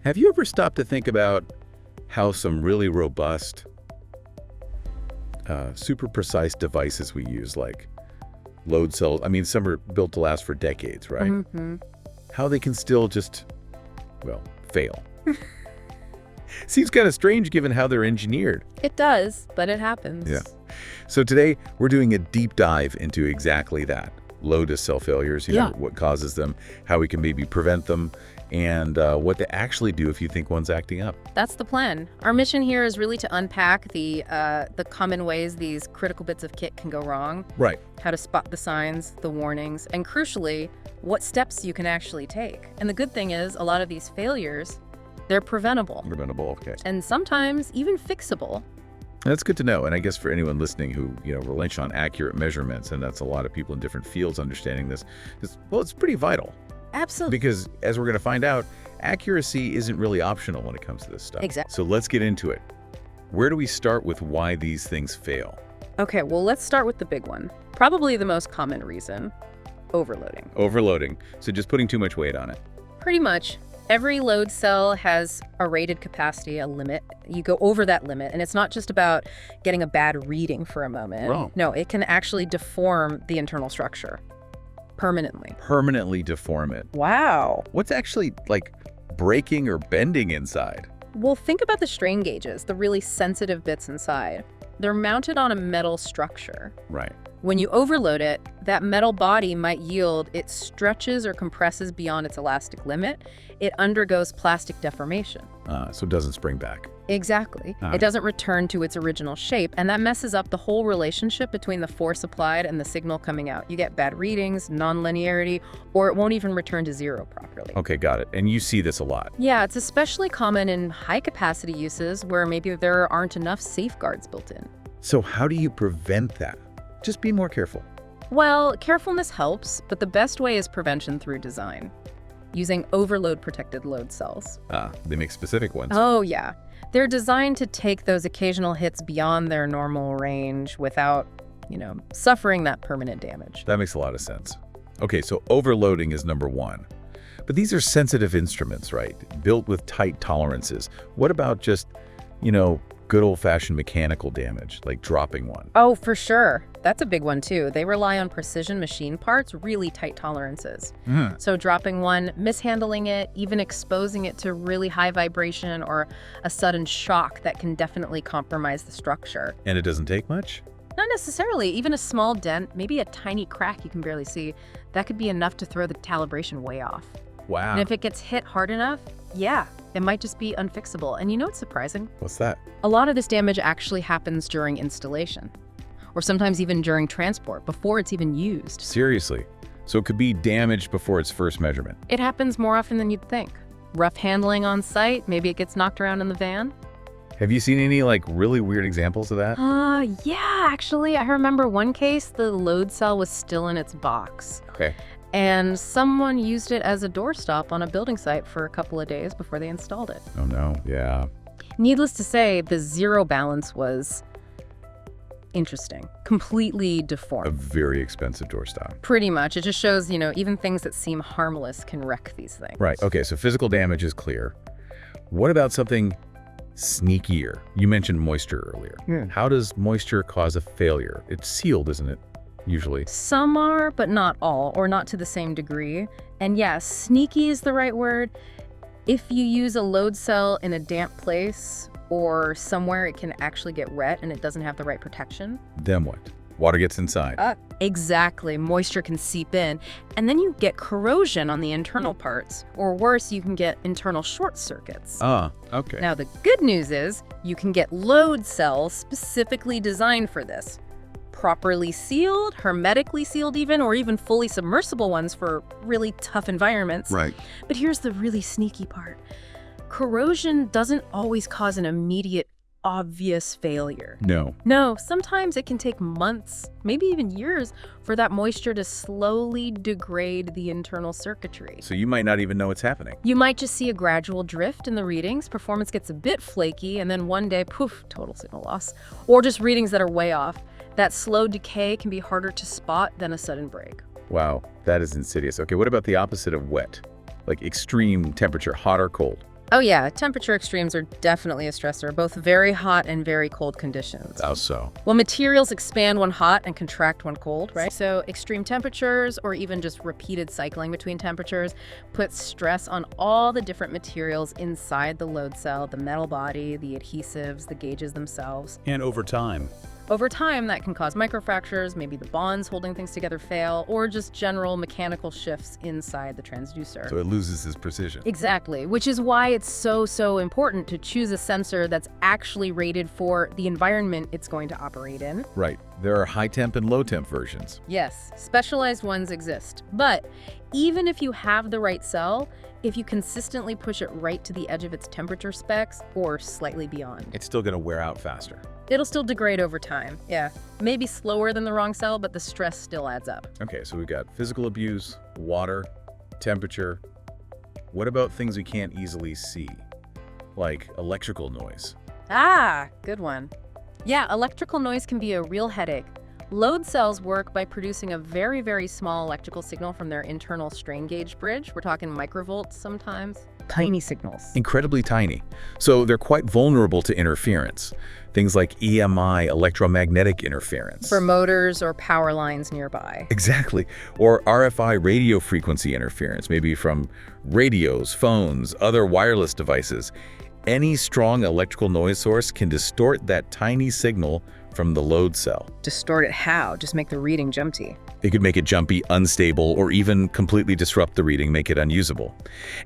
Have you ever stopped to think about how some really robust, super precise devices we use, like load cells, I mean, some are built to last for decades, right? Mm-hmm. How they can still just, well, fail. Seems kind of strange given how they're engineered. It does, but it happens. Yeah. So today, we're doing a deep dive into exactly that. Load cell failures, you know, what causes them, how we can maybe prevent them, and what to actually do if you think one's acting up. That's the plan. Our mission here is really to unpack the common ways these critical bits of kit can go wrong. Right. How to spot the signs, the warnings, and crucially, what steps you can actually take. And the good thing is, a lot of these failures, they're preventable. Preventable, okay. And sometimes even fixable. That's good to know. And I guess for anyone listening who, relies on accurate measurements, and that's a lot of people in different fields understanding this, it's pretty vital. Absolutely. Because as we're going to find out, accuracy isn't really optional when it comes to this stuff. Exactly. So let's get into it. Where do we start with why these things fail? Okay, well, let's start with the big one. Probably the most common reason, overloading. Overloading. So just putting too much weight on it. Pretty much. Every load cell has a rated capacity, a limit. You go over that limit, and it's not just about getting a bad reading for a moment. Wrong. No, it can actually deform the internal structure permanently. Permanently deform it. Wow. What's actually, breaking or bending inside? Well, think about the strain gauges, the really sensitive bits inside. They're mounted on a metal structure. Right. When you overload it, that metal body might yield, it stretches or compresses beyond its elastic limit. It undergoes plastic deformation. So it doesn't spring back. Exactly. It doesn't return to its original shape, and that messes up the whole relationship between the force applied and the signal coming out. You get bad readings, non-linearity, or it won't even return to zero properly. Okay, got it. And you see this a lot. Yeah, it's especially common in high-capacity uses where maybe there aren't enough safeguards built in. So how do you prevent that? Just be more careful. Well, carefulness helps, but the best way is prevention through design, using overload-protected load cells. They make specific ones. Oh, yeah. They're designed to take those occasional hits beyond their normal range without, suffering that permanent damage. That makes a lot of sense. Okay, so overloading is number one. But these are sensitive instruments, right? Built with tight tolerances. What about just, good old-fashioned mechanical damage, like dropping one? Oh, for sure. That's a big one, too. They rely on precision machine parts, really tight tolerances. So dropping one, mishandling it, even exposing it to really high vibration or a sudden shock that can definitely compromise the structure. And it doesn't take much? Not necessarily. Even a small dent, maybe a tiny crack you can barely see, that could be enough to throw the calibration way off. Wow. And if it gets hit hard enough, yeah, it might just be unfixable. And you know what's surprising? What's that? A lot of this damage actually happens during installation, or sometimes even during transport, before it's even used. Seriously? So it could be damaged before its first measurement? It happens more often than you'd think. Rough handling on site, maybe it gets knocked around in the van. Have you seen any, really weird examples of that? Yeah, actually, I remember one case, the load cell was still in its box. Okay. And someone used it as a doorstop on a building site for a couple of days before they installed it. Oh, no. Yeah. Needless to say, the zero balance was interesting, completely deformed. A very expensive doorstop. Pretty much. It just shows, even things that seem harmless can wreck these things. Right. Okay, so physical damage is clear. What about something sneakier? You mentioned moisture earlier. Yeah. How does moisture cause a failure? It's sealed, isn't it? Usually. Some are, but not all, or not to the same degree. And yeah, sneaky is the right word. If you use a load cell in a damp place or somewhere it can actually get wet and it doesn't have the right protection. Then what? Water gets inside. Exactly. Moisture can seep in. And then you get corrosion on the internal parts. Or worse, you can get internal short circuits. Okay. Now, the good news is you can get load cells specifically designed for this. Properly sealed, hermetically sealed even, or even fully submersible ones for really tough environments. Right. But here's the really sneaky part. Corrosion doesn't always cause an immediate, obvious failure. No, sometimes it can take months, maybe even years, for that moisture to slowly degrade the internal circuitry. So you might not even know it's happening. You might just see a gradual drift in the readings, performance gets a bit flaky, and then one day, poof, total signal loss. Or just readings that are way off. That slow decay can be harder to spot than a sudden break. Wow, that is insidious. Okay, what about the opposite of wet? Like extreme temperature, hot or cold? Oh yeah, temperature extremes are definitely a stressor, both very hot and very cold conditions. How so? Well, materials expand when hot and contract when cold, right? So extreme temperatures or even just repeated cycling between temperatures puts stress on all the different materials inside the load cell, the metal body, the adhesives, the gauges themselves. And over time? Over time, that can cause microfractures, maybe the bonds holding things together fail, or just general mechanical shifts inside the transducer. So it loses its precision. Exactly, which is why it's so important to choose a sensor that's actually rated for the environment it's going to operate in. Right. There are high temp and low temp versions. Yes, specialized ones exist. But even if you have the right cell, if you consistently push it right to the edge of its temperature specs or slightly beyond, It's still going to wear out faster. it'll still degrade over time. Yeah, maybe slower than the wrong cell, but the stress still adds up. Okay, so we've got physical abuse, water, temperature. What about things we can't easily see, like electrical noise? Ah, good one. Yeah, electrical noise can be a real headache. Load cells work by producing a very small electrical signal from their internal strain gauge bridge. We're talking microvolts sometimes. Tiny signals. Incredibly tiny. So they're quite vulnerable to interference. Things like EMI, electromagnetic interference. For motors or power lines nearby. Exactly. Or RFI radio frequency interference, maybe from radios, phones, other wireless devices. Any strong electrical noise source can distort that tiny signal from the load cell. Distort it how? Just make the reading jumpy. It could make it jumpy, unstable, or even completely disrupt the reading, make it unusable.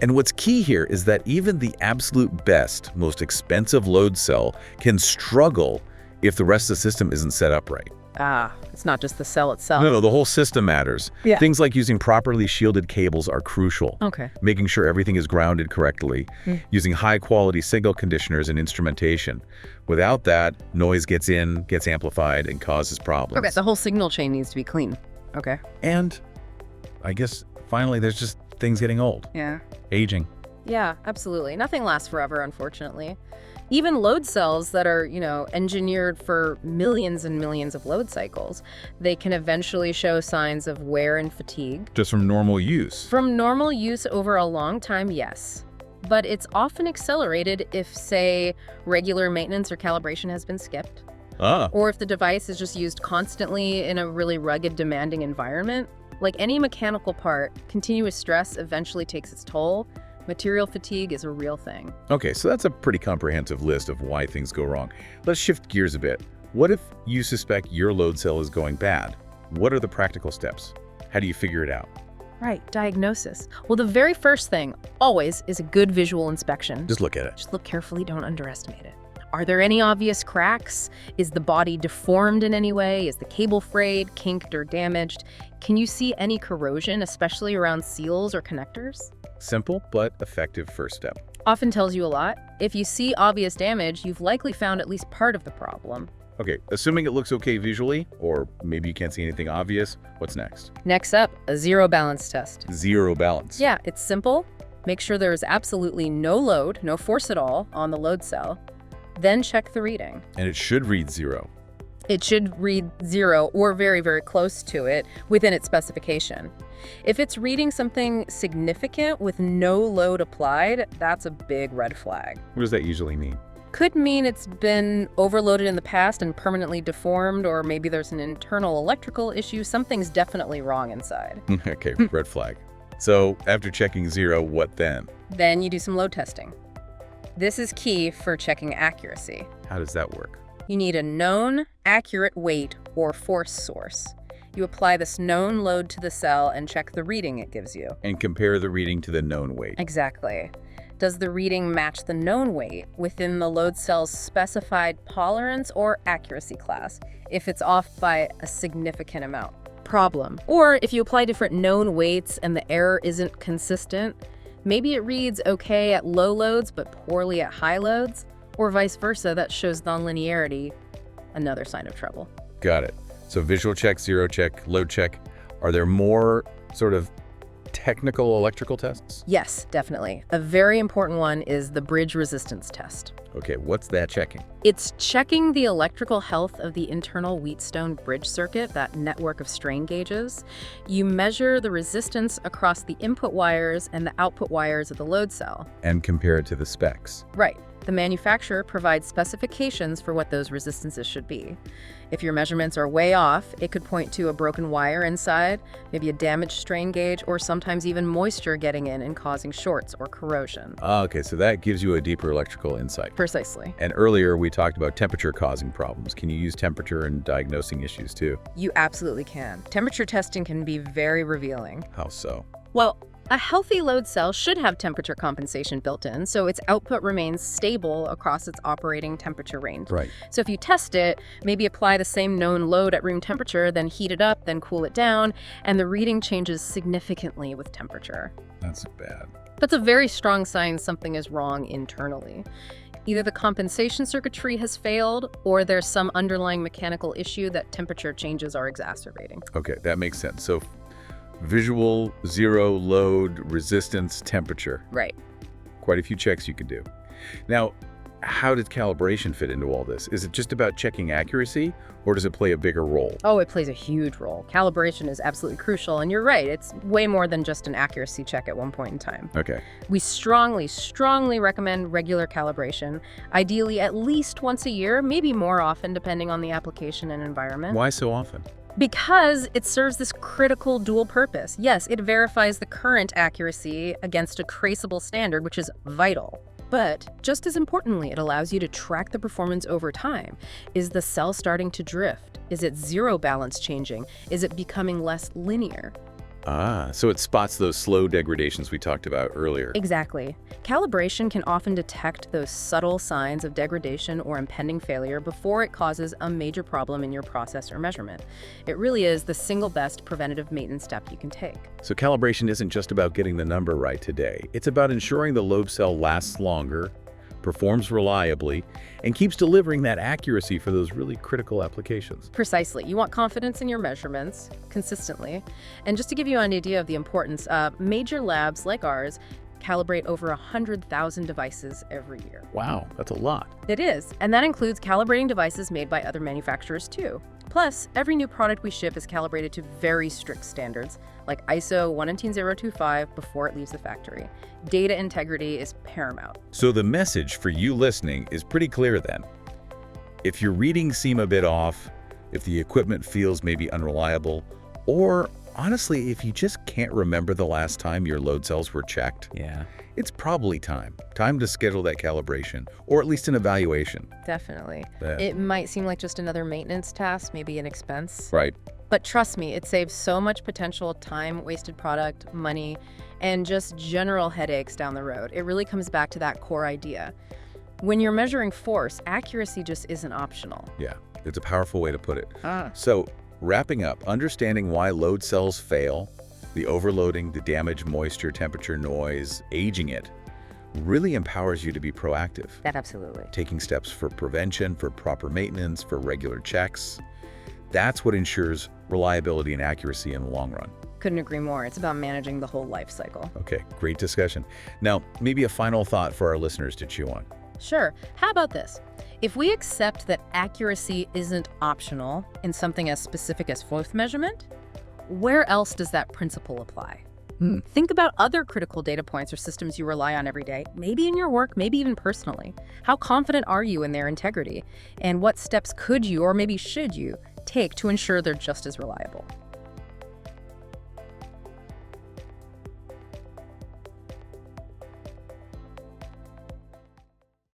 And what's key here is that even the absolute best, most expensive load cell can struggle if the rest of the system isn't set up right. Ah, it's not just the cell itself. No, the whole system matters. Yeah. Things like using properly shielded cables are crucial. Okay. Making sure everything is grounded correctly, using high-quality signal conditioners and instrumentation. Without that, noise gets in, gets amplified, and causes problems. Okay, the whole signal chain needs to be clean. Okay. And I guess, finally, there's just things getting old. Yeah. Aging. Yeah, absolutely. Nothing lasts forever, unfortunately. Even load cells that are, engineered for millions and millions of load cycles, they can eventually show signs of wear and fatigue. Just from normal use. From normal use over a long time, yes. But it's often accelerated if, say, regular maintenance or calibration has been skipped. Or if the device is just used constantly in a really rugged, demanding environment. Like any mechanical part, continuous stress eventually takes its toll. Material fatigue is a real thing. Okay, so that's a pretty comprehensive list of why things go wrong. Let's shift gears a bit. What if you suspect your load cell is going bad? What are the practical steps? How do you figure it out? Right, diagnosis. Well, the very first thing, always, is a good visual inspection. Just look at it. Just look carefully, don't underestimate it. Are there any obvious cracks? Is the body deformed in any way? Is the cable frayed, kinked, or damaged? Can you see any corrosion, especially around seals or connectors? Simple but effective first step. Often tells you a lot. If you see obvious damage, you've likely found at least part of the problem. Okay, assuming it looks okay visually, or maybe you can't see anything obvious, what's next? Next up, a zero balance test. Zero balance. Yeah, it's simple. Make sure there is absolutely no load, no force at all on the load cell. Then check the reading. And it should read 0. It should read 0 or very close to it within its specification. If it's reading something significant with no load applied, that's a big red flag. What does that usually mean? Could mean it's been overloaded in the past and permanently deformed, or maybe there's an internal electrical issue. Something's definitely wrong inside. Okay, red flag. So after checking 0, what then? Then you do some load testing. This is key for checking accuracy. How does that work? You need a known, accurate weight or force source. You apply this known load to the cell and check the reading it gives you. And compare the reading to the known weight. Exactly. Does the reading match the known weight within the load cell's specified tolerance or accuracy class if it's off by a significant amount? Problem. Or if you apply different known weights and the error isn't consistent, maybe it reads okay at low loads but poorly at high loads, or vice versa, that shows nonlinearity, another sign of trouble. Got it. So visual check, 0 check, load check. Are there more sort of technical electrical tests? Yes, definitely. A very important one is the bridge resistance test. Okay, what's that checking? It's checking the electrical health of the internal Wheatstone bridge circuit, that network of strain gauges. You measure the resistance across the input wires and the output wires of the load cell. And compare it to the specs. Right. The manufacturer provides specifications for what those resistances should be. If your measurements are way off, it could point to a broken wire inside, maybe a damaged strain gauge, or sometimes even moisture getting in and causing shorts or corrosion. Okay, so that gives you a deeper electrical insight. Precisely. And earlier we talked about temperature causing problems. Can you use temperature in diagnosing issues too? You absolutely can. Temperature testing can be very revealing. How so? Well, a healthy load cell should have temperature compensation built in, so its output remains stable across its operating temperature range. Right. So if you test it, maybe apply the same known load at room temperature, then heat it up, then cool it down, and the reading changes significantly with temperature. That's bad. That's a very strong sign something is wrong internally. Either the compensation circuitry has failed, or there's some underlying mechanical issue that temperature changes are exacerbating. Okay, that makes sense. So visual, zero, load, resistance, temperature. Right. Quite a few checks you can do. Now, how does calibration fit into all this? Is it just about checking accuracy, or does it play a bigger role? Oh, it plays a huge role. Calibration is absolutely crucial, and you're right, it's way more than just an accuracy check at one point in time. Okay. We strongly recommend regular calibration, ideally at least once a year, maybe more often depending on the application and environment. Why so often? Because it serves this critical dual purpose. Yes, it verifies the current accuracy against a traceable standard, which is vital. But just as importantly, it allows you to track the performance over time. Is the cell starting to drift? Is its zero balance changing? Is it becoming less linear? So it spots those slow degradations we talked about earlier. Exactly. Calibration can often detect those subtle signs of degradation or impending failure before it causes a major problem in your process or measurement. It really is the single best preventative maintenance step you can take. So calibration isn't just about getting the number right today. It's about ensuring the load cell lasts longer, performs reliably, and keeps delivering that accuracy for those really critical applications. Precisely. You want confidence in your measurements consistently. And just to give you an idea of the importance, major labs like ours calibrate over 100,000 devices every year. Wow, that's a lot. It is, and that includes calibrating devices made by other manufacturers too. Plus, every new product we ship is calibrated to very strict standards, like ISO 19025 before it leaves the factory. Data integrity is paramount. So the message for you listening is pretty clear then. If your readings seem a bit off, if the equipment feels maybe unreliable, or honestly, if you just can't remember the last time your load cells were checked, it's probably time to schedule that calibration, or at least an evaluation. Definitely. It might seem like just another maintenance task, maybe an expense. Right. But trust me, it saves so much potential time, wasted product, money, and just general headaches down the road. It really comes back to that core idea. When you're measuring force, accuracy just isn't optional. Yeah, it's a powerful way to put it. So, wrapping up, understanding why load cells fail, the overloading, the damage, moisture, temperature, noise, aging it, really empowers you to be proactive. That absolutely. Taking steps for prevention, for proper maintenance, for regular checks. That's what ensures reliability and accuracy in the long run. Couldn't agree more. It's about managing the whole life cycle. Okay, great discussion. Now, maybe a final thought for our listeners to chew on. Sure. How about this? If we accept that accuracy isn't optional in something as specific as force measurement, where else does that principle apply? Think about other critical data points or systems you rely on every day, maybe in your work, maybe even personally. How confident are you in their integrity? And what steps could you, or maybe should you, take to ensure they're just as reliable?